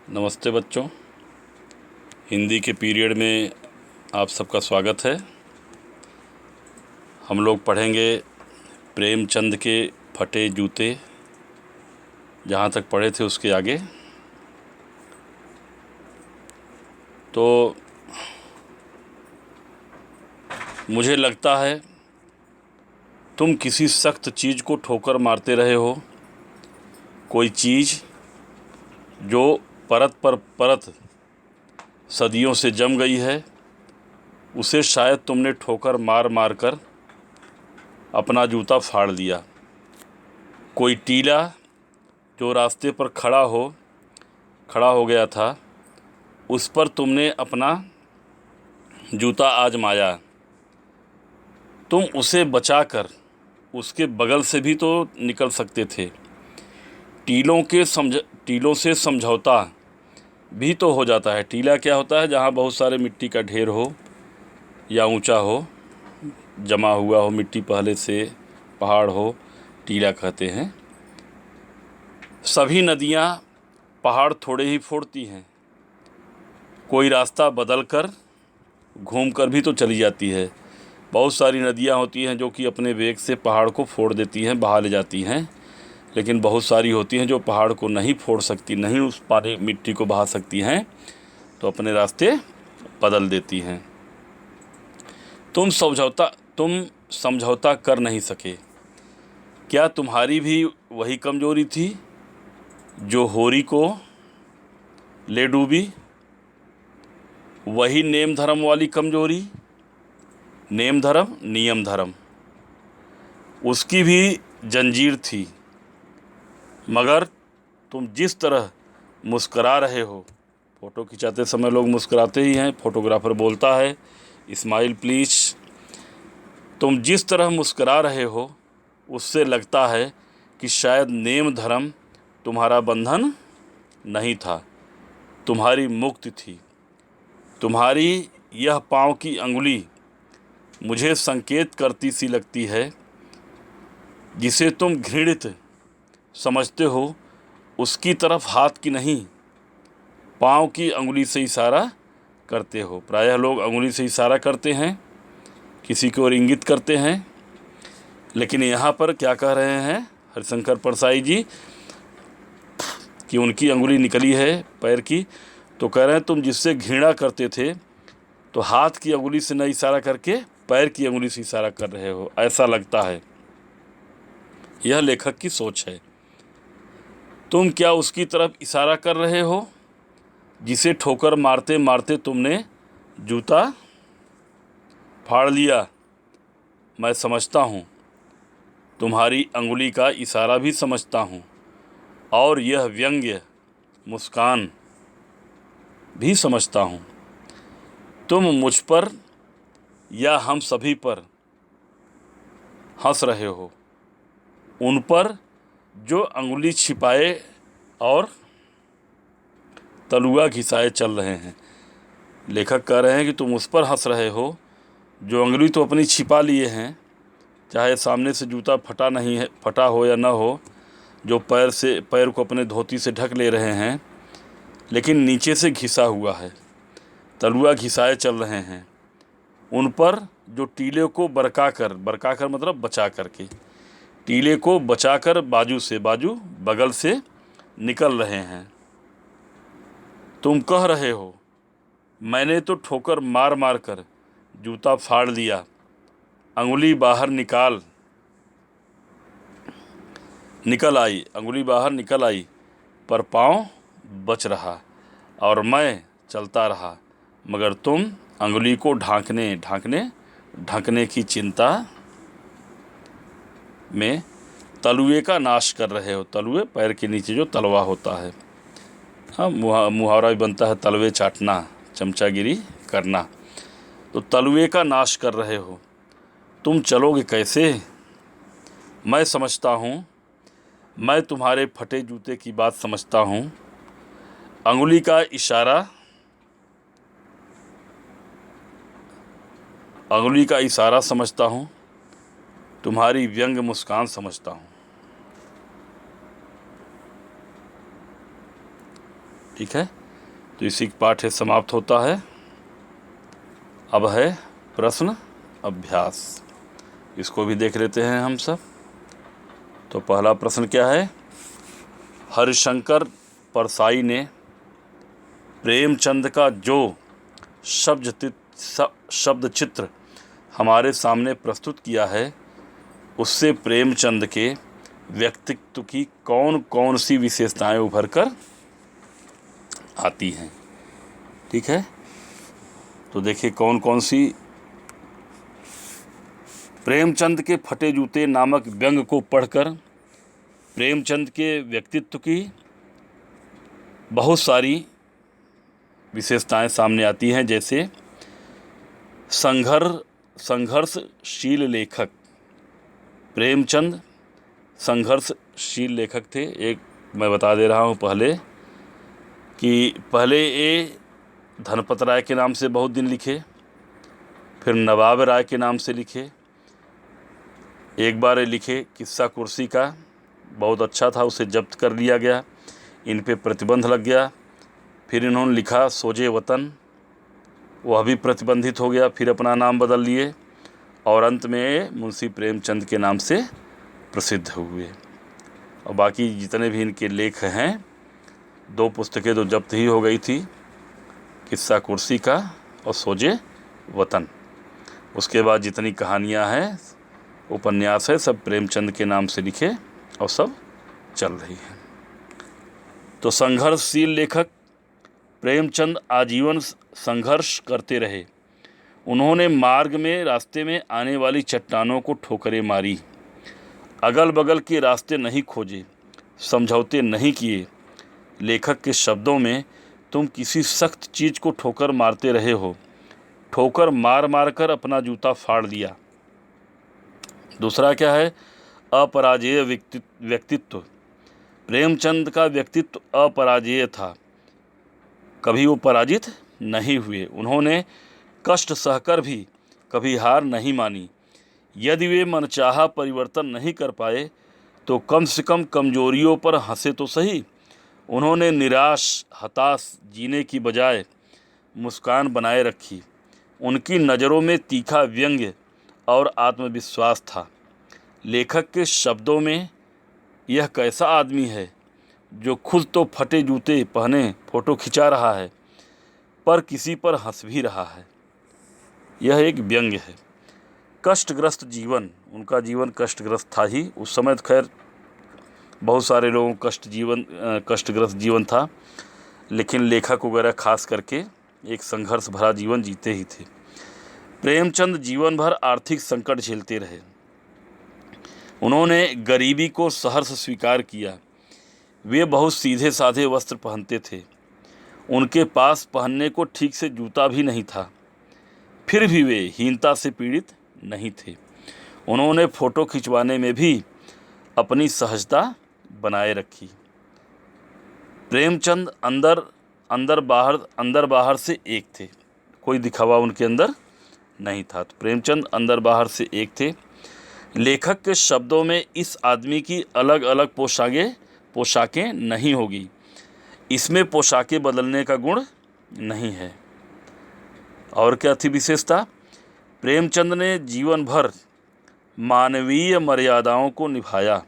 नमस्ते बच्चों। हिंदी के पीरियड में आप सबका स्वागत है। हम लोग पढ़ेंगे प्रेमचंद के फटे जूते। जहाँ तक पढ़े थे उसके आगे। तो मुझे लगता है तुम किसी सख्त चीज़ को ठोकर मारते रहे हो। कोई चीज़ जो परत पर परत सदियों से जम गई है, उसे शायद तुमने ठोकर मार मार कर अपना जूता फाड़ दिया। कोई टीला जो रास्ते पर खड़ा हो गया था, उस पर तुमने अपना जूता आजमाया। तुम उसे बचाकर उसके बगल से भी तो निकल सकते थे। टीलों से समझौता भी तो हो जाता है। टीला क्या होता है? जहाँ बहुत सारे मिट्टी का ढेर हो या ऊंचा हो, जमा हुआ हो मिट्टी, पहले से पहाड़ हो, टीला कहते हैं। सभी नदियाँ पहाड़ थोड़े ही फोड़ती हैं। कोई रास्ता बदल कर घूम कर भी तो चली जाती है। बहुत सारी नदियाँ होती हैं जो कि अपने वेग से पहाड़ को फोड़ देती हैं, बहा ले जाती हैं। लेकिन बहुत सारी होती हैं जो पहाड़ को नहीं फोड़ सकती, नहीं उस पानी मिट्टी को बहा सकती हैं, तो अपने रास्ते बदल देती हैं। तुम समझौता कर नहीं सके। क्या तुम्हारी भी वही कमजोरी थी जो होरी को ले डूबी? वही नेम धर्म वाली कमजोरी, नेम धर्म, नियम धर्म, उसकी भी जंजीर थी। मगर तुम जिस तरह मुस्करा रहे हो, फ़ोटो खिंचाते समय लोग मुस्कराते ही हैं, फोटोग्राफर बोलता है स्माइल प्लीज। तुम जिस तरह मुस्करा रहे हो, उससे लगता है कि शायद नेम धर्म तुम्हारा बंधन नहीं था, तुम्हारी मुक्ति थी। तुम्हारी यह पाँव की अंगुली मुझे संकेत करती सी लगती है। जिसे तुम घृणित समझते हो, उसकी तरफ हाथ की नहीं, पाँव की अंगुली से इशारा करते हो। प्रायः लोग अंगुली से इशारा करते हैं, किसी की ओर इंगित करते हैं। लेकिन यहाँ पर क्या कह रहे हैं हरिशंकर परसाई जी कि उनकी अंगुली निकली है पैर की, तो कह रहे हैं तुम जिससे घृणा करते थे, तो हाथ की अंगुली से न इशारा करके पैर की अंगुली से इशारा कर रहे हो, ऐसा लगता है। यह लेखक की सोच है। तुम क्या उसकी तरफ इशारा कर रहे हो जिसे ठोकर मारते मारते तुमने जूता फाड़ लिया? मैं समझता हूँ, तुम्हारी अंगुली का इशारा भी समझता हूँ, और यह व्यंग्य मुस्कान भी समझता हूँ। तुम मुझ पर या हम सभी पर हंस रहे हो, उन पर जो अंगुली छिपाए और तलुआ घिसाए चल रहे हैं। लेखक कह रहे हैं कि तुम उस पर हंस रहे हो जो अंगुली तो अपनी छिपा लिए हैं, चाहे सामने से जूता फटा नहीं है, फटा हो या ना हो, जो पैर को अपने धोती से ढक ले रहे हैं, लेकिन नीचे से घिसा हुआ है, तलुआ घिसाए चल रहे हैं। उन पर जो टीले को बरका कर मतलब बचा करके, टीले को बचाकर बाजू बगल से निकल रहे हैं। तुम कह रहे हो मैंने तो ठोकर मार मार कर जूता फाड़ दिया, अंगुली बाहर निकल आई, पर पाँव बच रहा और मैं चलता रहा। मगर तुम अंगुली को ढकने की चिंता में तलुए का नाश कर रहे हो। तलुए पैर के नीचे जो तलवा होता है, हाँ, मुहावरा भी बनता है, तलवे चाटना, चमचागिरी करना। तो तलुए का नाश कर रहे हो। तुम चलोगे कैसे? मैं समझता हूँ, मैं तुम्हारे फटे जूते की बात समझता हूँ। अंगुली का इशारा समझता हूँ, तुम्हारी व्यंग मुस्कान समझता हूँ। ठीक है, तो इसी का पाठ समाप्त होता है। अब है प्रश्न अभ्यास, इसको भी देख लेते हैं हम सब। तो पहला प्रश्न क्या है? हरिशंकर परसाई ने प्रेमचंद का जो शब्द चित्र हमारे सामने प्रस्तुत किया है, उससे प्रेमचंद के व्यक्तित्व की कौन कौन सी विशेषताएं उभर कर आती हैं? ठीक है, तो देखिए कौन कौन सी। प्रेमचंद के फटे जूते नामक व्यंग को पढ़कर प्रेमचंद के व्यक्तित्व की बहुत सारी विशेषताएं सामने आती हैं, जैसे संघर्षशील लेखक। प्रेमचंद संघर्षशील लेखक थे। एक मैं बता दे रहा हूँ पहले कि पहले ये धनपत राय के नाम से बहुत दिन लिखे, फिर नवाब राय के नाम से लिखे, एक बार ये लिखे किस्सा कुर्सी का, बहुत अच्छा था, उसे जब्त कर लिया गया, इन पे प्रतिबंध लग गया। फिर इन्होंने लिखा सोजे वतन, वह भी प्रतिबंधित हो गया, फिर अपना नाम बदल लिए और अंत में मुंशी प्रेमचंद के नाम से प्रसिद्ध हुए। और बाकी जितने भी इनके लेख हैं, 2 पुस्तकें तो जब्त ही हो गई थी, किस्सा कुर्सी का और सोजे वतन। उसके बाद जितनी कहानियां हैं, उपन्यास है, सब प्रेमचंद के नाम से लिखे और सब चल रही हैं। तो संघर्षशील लेखक प्रेमचंद आजीवन संघर्ष करते रहे। उन्होंने मार्ग में रास्ते में आने वाली चट्टानों को ठोकरें मारी, अगल बगल के रास्ते नहीं खोजे, समझौते नहीं किए। लेखक के शब्दों में, तुम किसी सख्त चीज़ को ठोकर मारते रहे हो, ठोकर मार मार कर अपना जूता फाड़ लिया। दूसरा क्या है? अपराजेय व्यक्तित्व। प्रेमचंद का व्यक्तित्व अपराजेय था, कभी वो पराजित नहीं हुए। उन्होंने कष्ट सहकर भी कभी हार नहीं मानी। यदि वे मनचाहा परिवर्तन नहीं कर पाए तो कम से कम कमजोरियों पर हंसे तो सही। उन्होंने निराश हताश जीने की बजाय मुस्कान बनाए रखी। उनकी नज़रों में तीखा व्यंग्य और आत्मविश्वास था। लेखक के शब्दों में, यह कैसा आदमी है जो खुद तो फटे जूते पहने फ़ोटो खिंचा रहा है, पर किसी पर हंस भी रहा है। यह एक व्यंग्य है। कष्टग्रस्त जीवन, उनका जीवन कष्टग्रस्त था ही। उस समय तो खैर बहुत सारे लोगों कष्टग्रस्त जीवन था, लेकिन लेखक वगैरह खास करके एक संघर्ष भरा जीवन जीते ही थे। प्रेमचंद जीवन भर आर्थिक संकट झेलते रहे। उन्होंने गरीबी को सहर्ष स्वीकार किया। वे बहुत सीधे साधे वस्त्र पहनते थे। उनके पास पहनने को ठीक से जूता भी नहीं था, फिर भी वे हीनता से पीड़ित नहीं थे। उन्होंने फ़ोटो खिंचवाने में भी अपनी सहजता बनाए रखी। प्रेमचंद अंदर बाहर से एक थे, कोई दिखावा उनके अंदर नहीं था। तो प्रेमचंद अंदर बाहर से एक थे। लेखक के शब्दों में, इस आदमी की अलग अलग पोशाकें नहीं होगी, इसमें पोशाकें बदलने का गुण नहीं है। और क्या थी विशेषता? प्रेमचंद ने जीवन भर मानवीय मर्यादाओं को निभाया।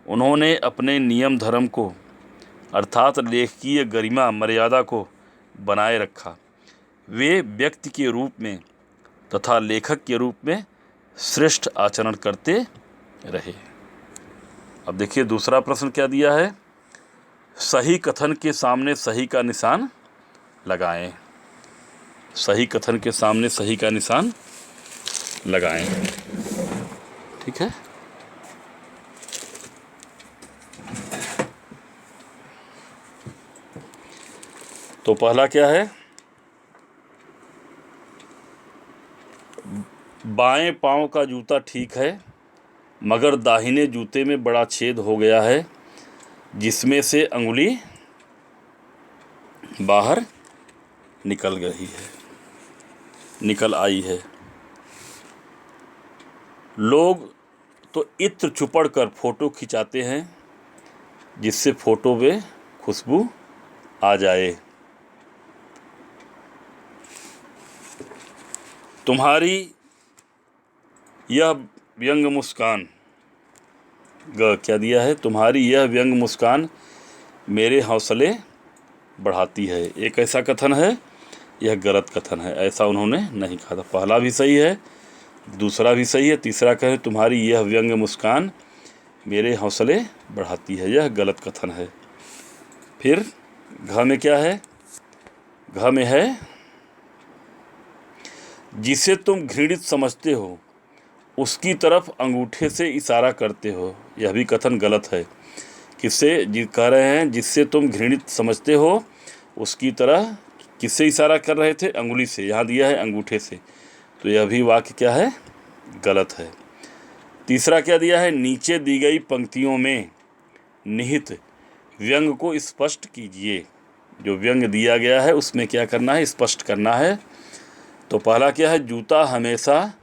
उन्होंने अपने नियम धर्म को, अर्थात लेखकीय गरिमा मर्यादा को बनाए रखा। वे व्यक्ति के रूप में तथा लेखक के रूप में श्रेष्ठ आचरण करते रहे। अब देखिए दूसरा प्रश्न क्या दिया है? सही कथन के सामने सही का निशान लगाएं। सही कथन के सामने सही का निशान लगाएं। ठीक है, तो पहला क्या है? बाएं पांव का जूता ठीक है, मगर दाहिने जूते में बड़ा छेद हो गया है, जिसमें से अंगुली बाहर निकल आई है। लोग तो इत्र चुपड़ कर फ़ोटो खिंचाते हैं, जिससे फ़ोटो में खुशबू आ जाए। तुम्हारी यह व्यंग मुस्कान, क्या दिया है, तुम्हारी यह व्यंग मुस्कान मेरे हौसले बढ़ाती है। एक ऐसा कथन है, यह गलत कथन है, ऐसा उन्होंने नहीं कहा था। पहला भी सही है, दूसरा भी सही है, तीसरा कहे तुम्हारी यह व्यंग मुस्कान मेरे हौसले बढ़ाती है, यह गलत कथन है। फिर घ में क्या है, घ में है जिसे तुम घृणित समझते हो उसकी तरफ अंगूठे से इशारा करते हो, यह भी कथन गलत है। किससे कह रहे हैं, जिससे तुम घृणित समझते हो उसकी तरह किससे इशारा कर रहे थे, अंगुली से, यहाँ दिया है अंगूठे से, तो यह भी वाक्य क्या है, गलत है। तीसरा क्या दिया है, नीचे दी गई पंक्तियों में निहित व्यंग को स्पष्ट कीजिए। जो व्यंग दिया गया है उसमें क्या करना है, स्पष्ट करना है। तो पहला क्या है, जूता हमेशा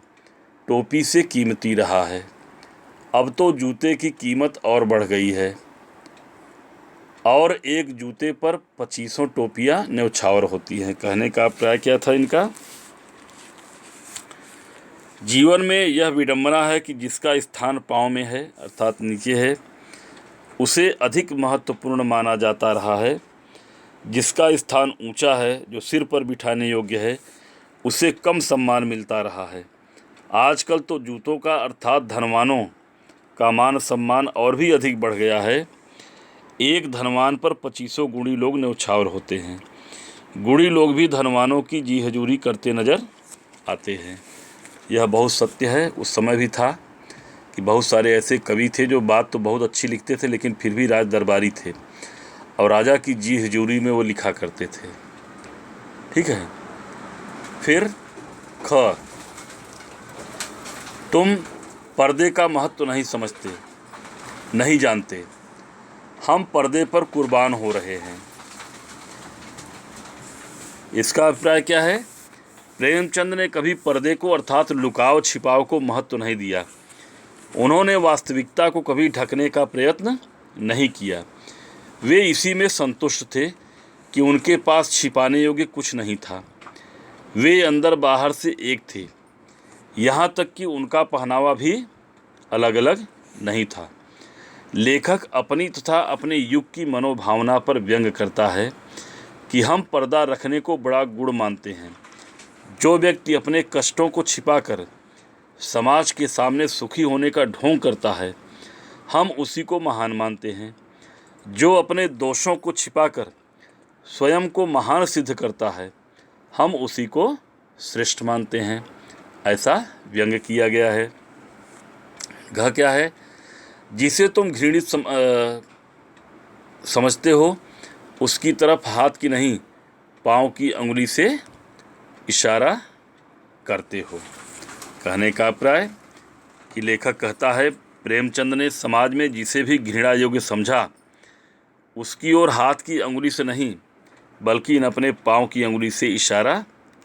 टोपी से कीमती रहा है, अब तो जूते की कीमत और बढ़ गई है, और एक जूते पर 2500 टोपियाँ न्यौछावर होती हैं। कहने का अभिप्राय क्या था इनका, जीवन में यह विडंबना है कि जिसका स्थान पाँव में है अर्थात नीचे है उसे अधिक महत्वपूर्ण माना जाता रहा है, जिसका स्थान ऊंचा है जो सिर पर बिठाने योग्य है उसे कम सम्मान मिलता रहा है। आजकल तो जूतों का अर्थात धनवानों का मान सम्मान और भी अधिक बढ़ गया है। एक धनवान पर 2500 गुणी लोग न्यौछावर होते हैं। गुणी लोग भी धनवानों की जी हजूरी करते नज़र आते हैं। यह बहुत सत्य है। उस समय भी था कि बहुत सारे ऐसे कवि थे जो बात तो बहुत अच्छी लिखते थे लेकिन फिर भी राज दरबारी थे और राजा की जी हजूरी में वो लिखा करते थे। ठीक है। फिर ख, तुम पर्दे का महत्व नहीं समझते, नहीं जानते, हम पर्दे पर कुर्बान हो रहे हैं। इसका अभिप्राय क्या है, प्रेमचंद ने कभी पर्दे को अर्थात लुकाव छिपाव को महत्व नहीं दिया। उन्होंने वास्तविकता को कभी ढकने का प्रयत्न नहीं किया। वे इसी में संतुष्ट थे कि उनके पास छिपाने योग्य कुछ नहीं था। वे अंदर बाहर से एक थे, यहाँ तक कि उनका पहनावा भी अलग अलग नहीं था। लेखक अपनी तथा अपने युग की मनोभावना पर व्यंग करता है कि हम पर्दा रखने को बड़ा गुण मानते हैं। जो व्यक्ति अपने कष्टों को छिपाकर समाज के सामने सुखी होने का ढोंग करता है, हम उसी को महान मानते हैं। जो अपने दोषों को छिपाकर स्वयं को महान सिद्ध करता है, हम उसी को श्रेष्ठ मानते हैं। ऐसा व्यंग किया गया है। घ क्या है, जिसे तुम घृणित समझते हो उसकी तरफ हाथ की नहीं पाँव की अंगुली से इशारा करते हो। कहने का अभिप्राय कि लेखक कहता है प्रेमचंद ने समाज में जिसे भी घृणा योग्य समझा उसकी ओर हाथ की अंगुली से नहीं बल्कि इन अपने पाँव की अंगुली से इशारा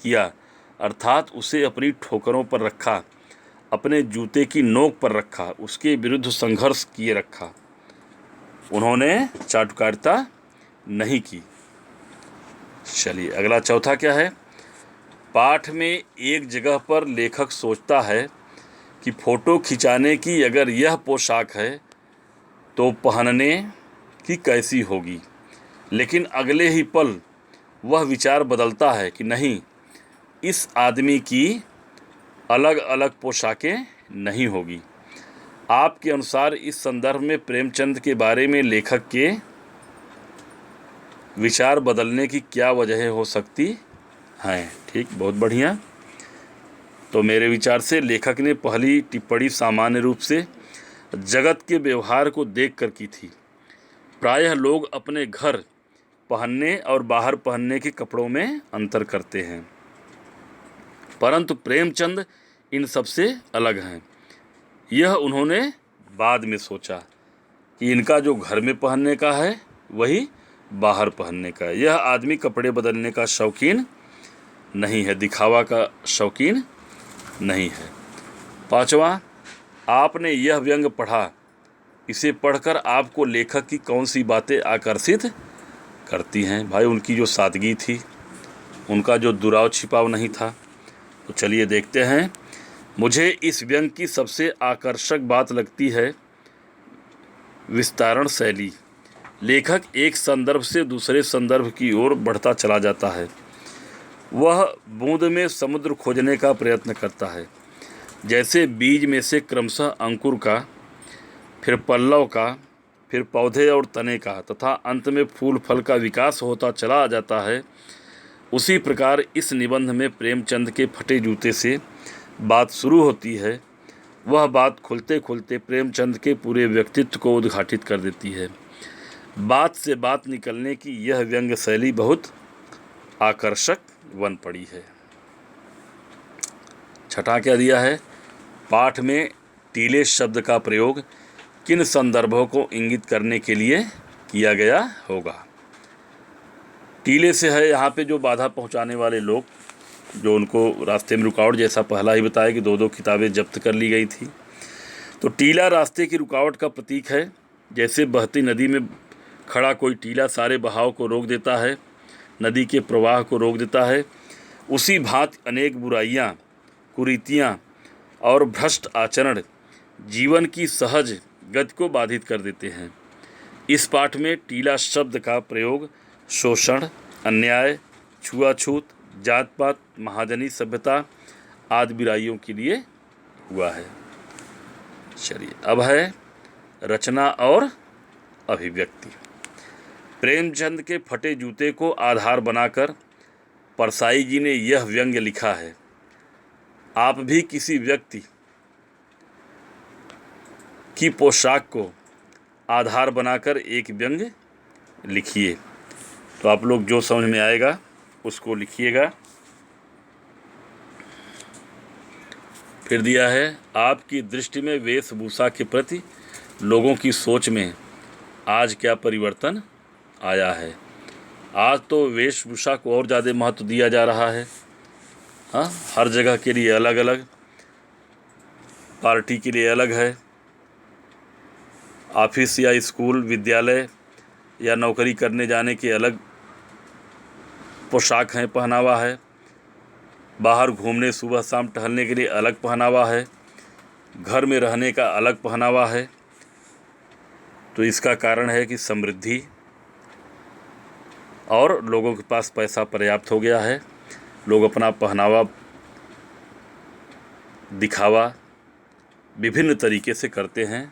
किया, अर्थात उसे अपनी ठोकरों पर रखा, अपने जूते की नोक पर रखा, उसके विरुद्ध संघर्ष किए रखा। उन्होंने चाटुकारिता नहीं की। चलिए अगला चौथा क्या है, पाठ में एक जगह पर लेखक सोचता है कि फ़ोटो खिंचाने की अगर यह पोशाक है तो पहनने की कैसी होगी, लेकिन अगले ही पल वह विचार बदलता है कि नहीं, इस आदमी की अलग अलग पोशाकें नहीं होगी। आपके अनुसार इस संदर्भ में प्रेमचंद के बारे में लेखक के विचार बदलने की क्या वजह हो सकती हैं? ठीक, बहुत बढ़िया। तो मेरे विचार से लेखक ने पहली टिप्पणी सामान्य रूप से जगत के व्यवहार को देखकर की थी। प्रायः लोग अपने घर पहनने और बाहर पहनने के कपड़ों में अंतर करते हैं, परंतु प्रेमचंद इन सबसे अलग हैं। यह उन्होंने बाद में सोचा कि इनका जो घर में पहनने का है वही बाहर पहनने का है। यह आदमी कपड़े बदलने का शौकीन नहीं है, दिखावा का शौकीन नहीं है। पांचवा, आपने यह व्यंग पढ़ा, इसे पढ़कर आपको लेखक की कौन सी बातें आकर्षित करती हैं। भाई उनकी जो सादगी थी, उनका जो दुराव छिपाव नहीं था। तो चलिए देखते हैं। मुझे इस व्यंग की सबसे आकर्षक बात लगती है विस्तारण शैली। लेखक एक संदर्भ से दूसरे संदर्भ की ओर बढ़ता चला जाता है। वह बूंद में समुद्र खोजने का प्रयत्न करता है। जैसे बीज में से क्रमशः अंकुर का, फिर पल्लव का, फिर पौधे और तने का तथा अंत में फूल फल का विकास होता चला जाता है, उसी प्रकार इस निबंध में प्रेमचंद के फटे जूते से बात शुरू होती है। वह बात खुलते खुलते प्रेमचंद के पूरे व्यक्तित्व को उद्घाटित कर देती है। बात से बात निकलने की यह व्यंग्य शैली बहुत आकर्षक बन पड़ी है। छठा क्या दिया है? पाठ में टीले शब्द का प्रयोग किन संदर्भों को इंगित करने के लिए किया गया होगा? टीले से है यहाँ पे जो बाधा पहुँचाने वाले लोग, जो उनको रास्ते में रुकावट, जैसा पहला ही बताया कि 2-2 किताबें जब्त कर ली गई थी। तो टीला रास्ते की रुकावट का प्रतीक है। जैसे बहती नदी में खड़ा कोई टीला सारे बहाव को रोक देता है, नदी के प्रवाह को रोक देता है, उसी भांति अनेक बुराइयाँ, कुरीतियाँ और भ्रष्ट आचरण जीवन की सहज गति को बाधित कर देते हैं। इस पाठ में टीला शब्द का प्रयोग शोषण, अन्याय, छुआछूत, जात पात, महाजनी सभ्यता आदि बुराइयों के लिए हुआ है। चलिए अब है रचना और अभिव्यक्ति। प्रेमचंद के फटे जूते को आधार बनाकर परसाई जी ने यह व्यंग्य लिखा है। आप भी किसी व्यक्ति की पोशाक को आधार बनाकर एक व्यंग्य लिखिए। तो आप लोग जो समझ में आएगा उसको लिखिएगा। फिर दिया है, आपकी दृष्टि में वेशभूषा के प्रति लोगों की सोच में आज क्या परिवर्तन आया है? आज तो वेशभूषा को और ज़्यादा महत्व दिया जा रहा है। हाँ, हर जगह के लिए अलग अलग, पार्टी के लिए अलग है, ऑफिस या स्कूल, विद्यालय या नौकरी करने जाने के अलग पोशाक हैं, पहनावा है, बाहर घूमने सुबह शाम टहलने के लिए अलग पहनावा है, घर में रहने का अलग पहनावा है। तो इसका कारण है कि समृद्धि और लोगों के पास पैसा पर्याप्त हो गया है। लोग अपना पहनावा दिखावा विभिन्न तरीके से करते हैं।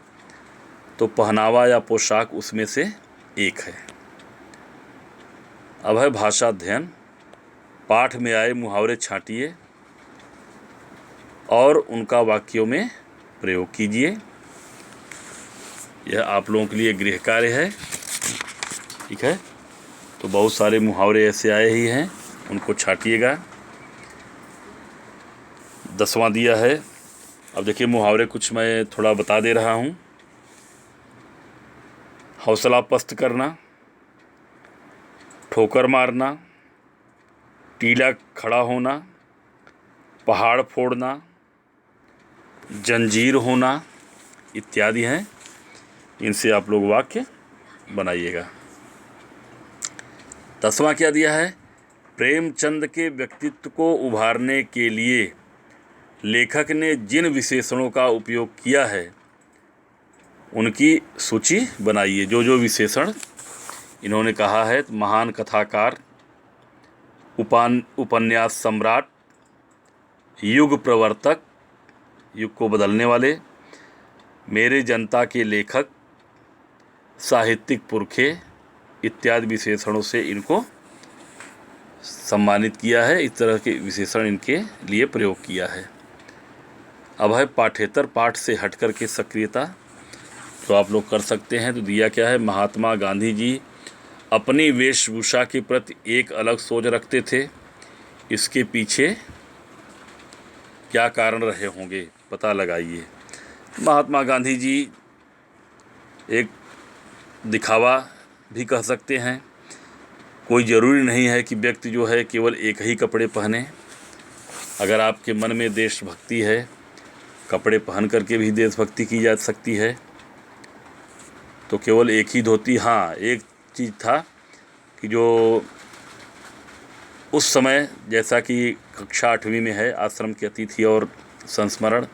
तो पहनावा या पोशाक उसमें से एक है। अब है भाषा अध्ययन। पाठ में आए मुहावरे छांटिए और उनका वाक्यों में प्रयोग कीजिए। यह आप लोगों के लिए गृह कार्य है। ठीक है, तो बहुत सारे मुहावरे ऐसे आए ही हैं, उनको छांटिएगा। 10वां दिया है। अब देखिए मुहावरे कुछ मैं थोड़ा बता दे रहा हूँ। हौसला पस्त करना, ठोकर मारना, टीला खड़ा होना, पहाड़ फोड़ना, जंजीर होना इत्यादि हैं। इनसे आप लोग वाक्य बनाइएगा। 10वां क्या दिया है? प्रेमचंद के व्यक्तित्व को उभारने के लिए लेखक ने जिन विशेषणों का उपयोग किया है उनकी सूची बनाइए। जो जो विशेषण इन्होंने कहा है, महान कथाकार, उपन्यास सम्राट, युग प्रवर्तक, युग को बदलने वाले, मेरे जनता के लेखक, साहित्यिक पुरखे इत्यादि विशेषणों से इनको सम्मानित किया है। इस तरह के विशेषण इनके लिए प्रयोग किया है। अब है पाठ्येतर पाठ से हटकर के सक्रियता। तो आप लोग कर सकते हैं। तो दिया क्या है? महात्मा गांधी जी अपनी वेशभूषा के प्रति एक अलग सोच रखते थे। इसके पीछे क्या कारण रहे होंगे, पता लगाइए। महात्मा गांधी जी एक दिखावा भी कह सकते हैं। कोई ज़रूरी नहीं है कि व्यक्ति जो है केवल एक ही कपड़े पहने। अगर आपके मन में देशभक्ति है, कपड़े पहन करके भी देशभक्ति की जा सकती है। तो केवल एक ही धोती, हाँ एक चीज़ था कि जो उस समय, जैसा कि कक्षा 8वीं में है आश्रम के अतिथि और संस्मरण,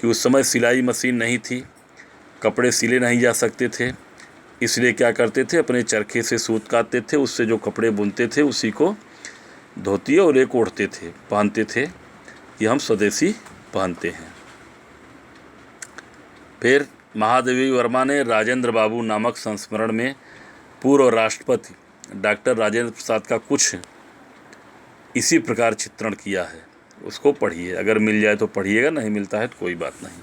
कि उस समय सिलाई मशीन नहीं थी, कपड़े सिले नहीं जा सकते थे, इसलिए क्या करते थे, अपने चरखे से सूत काटते थे, उससे जो कपड़े बुनते थे उसी को धोती और एक ओढ़ते थे, पहनते थे कि हम स्वदेशी पहनते हैं। फिर महादेवी वर्मा ने राजेंद्र बाबू नामक संस्मरण में पूर्व राष्ट्रपति डॉक्टर राजेंद्र प्रसाद का कुछ इसी प्रकार चित्रण किया है, उसको पढ़िए, अगर मिल जाए तो पढ़िएगा, नहीं मिलता है तो कोई बात नहीं।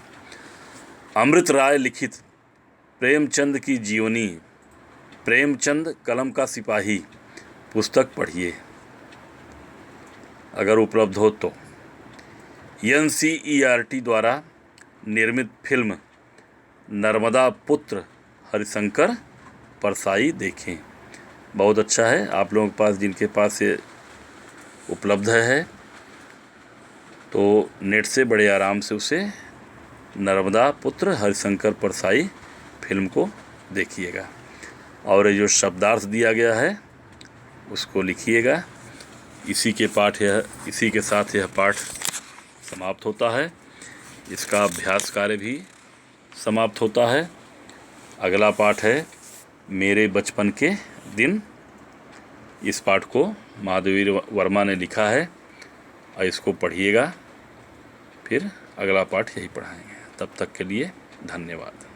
अमृत राय लिखित प्रेमचंद की जीवनी, प्रेमचंद कलम का सिपाही पुस्तक पढ़िए अगर उपलब्ध हो तो। NCERT द्वारा निर्मित फिल्म नर्मदा पुत्र हरिशंकर परसाई देखें, बहुत अच्छा है। आप लोगों के पास, जिनके पास ये उपलब्ध है, तो नेट से बड़े आराम से उसे नर्मदा पुत्र हरिशंकर परसाई फिल्म को देखिएगा, और ये जो शब्दार्थ दिया गया है उसको लिखिएगा। इसी के साथ यह पाठ समाप्त होता है, इसका अभ्यास कार्य भी समाप्त होता है। अगला पाठ है मेरे बचपन के दिन। इस पाठ को महादेवी वर्मा ने लिखा है और इसको पढ़िएगा, फिर अगला पाठ यही पढ़ाएंगे। तब तक के लिए धन्यवाद।